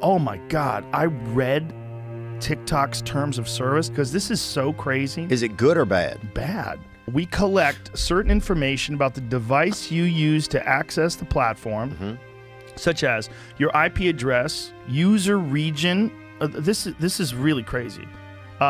oh my God, I read TikTok's terms of service because this is so crazy. Is it good or bad? Bad. We collect certain information about the device you use to access the platform, such as your IP address, user region. This is really crazy.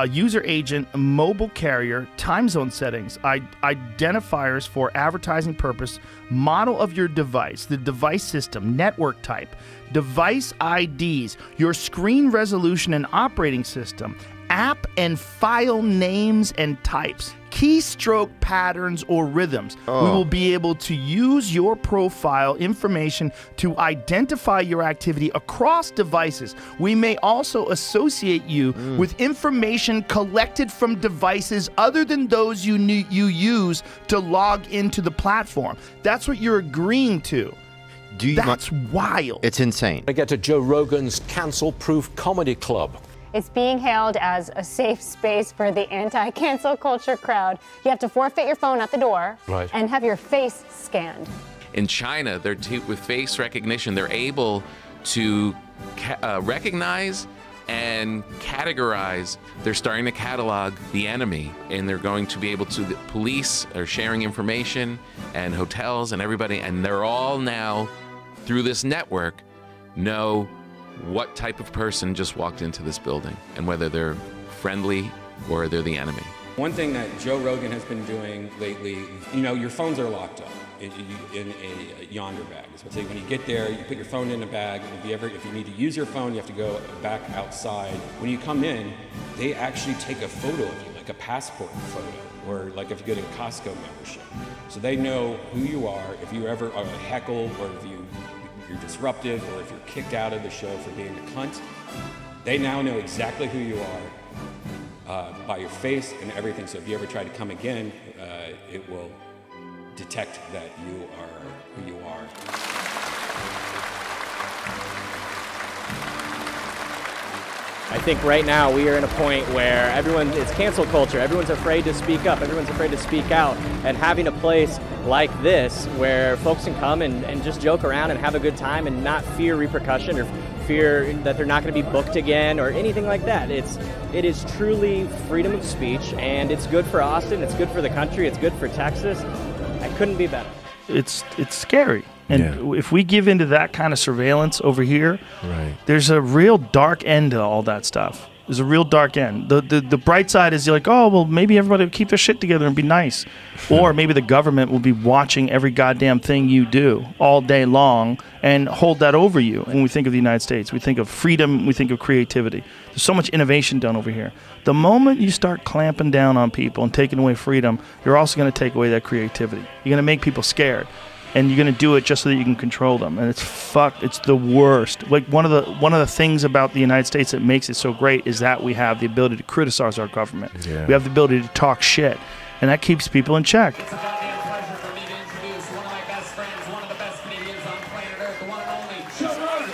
User agent, mobile carrier, time zone settings, identifiers for advertising purpose, model of your device, the device system, network type, device IDs, your screen resolution and operating system, app and file names and types, keystroke patterns or rhythms. We will be able to use your profile information to identify your activity across devices. We may also associate you with information collected from devices other than those you use to log into the platform. That's what you're agreeing to. That's wild. It's insane. I get to Joe Rogan's cancel-proof comedy club. It's being hailed as a safe space for the anti-cancel culture crowd. You have to forfeit your phone at the door and have your face scanned. In China, with face recognition, they're able to recognize and categorize. They're starting to catalog the enemy, and they're going to be able to, the police are sharing information, and hotels and everybody, and they're all now, through this network, know what type of person just walked into this building and whether they're friendly or they're the enemy. One thing that Joe Rogan has been doing lately, you know, your phones are locked up in a yonder bag. So when you get there, you put your phone in the bag. If you need to use your phone, you have to go back outside. When you come in, they actually take a photo of you, like a passport photo, or like if you get a Costco membership. So they know who you are, if you ever are heckled, or if you're disruptive, or if you're kicked out of the show for being a cunt. They now know exactly who you are by your face and everything. So if you ever try to come again, it will detect that you are who you are. I think right now we are in a point where it's cancel culture. Everyone's afraid to speak up. Everyone's afraid to speak out. And having a place like this where folks can come and just joke around and have a good time and not fear repercussion or fear that they're not going to be booked again or anything like that. It is truly freedom of speech, and it's good for Austin. It's good for the country. It's good for Texas. I couldn't be better. It's scary. And if we give into that kind of surveillance over here, there's a real dark end to all that stuff. There's a real dark end. The bright side is you're like, oh, well, maybe everybody will keep their shit together and be nice. Or maybe the government will be watching every goddamn thing you do all day long and hold that over you. When we think of the United States, we think of freedom, we think of creativity. There's so much innovation done over here. The moment you start clamping down on people and taking away freedom, you're also going to take away that creativity. You're going to make people scared. And you're going to do it just so that you can control them. And it's the worst. Like one of the things about the United States that makes it so great is that we have the ability to criticize our government. Yeah. We have the ability to talk shit. And that keeps people in check. It's a goddamn pleasure for me to introduce one of my best friends, one of the best comedians on planet Earth, the one and only Joe Rogan.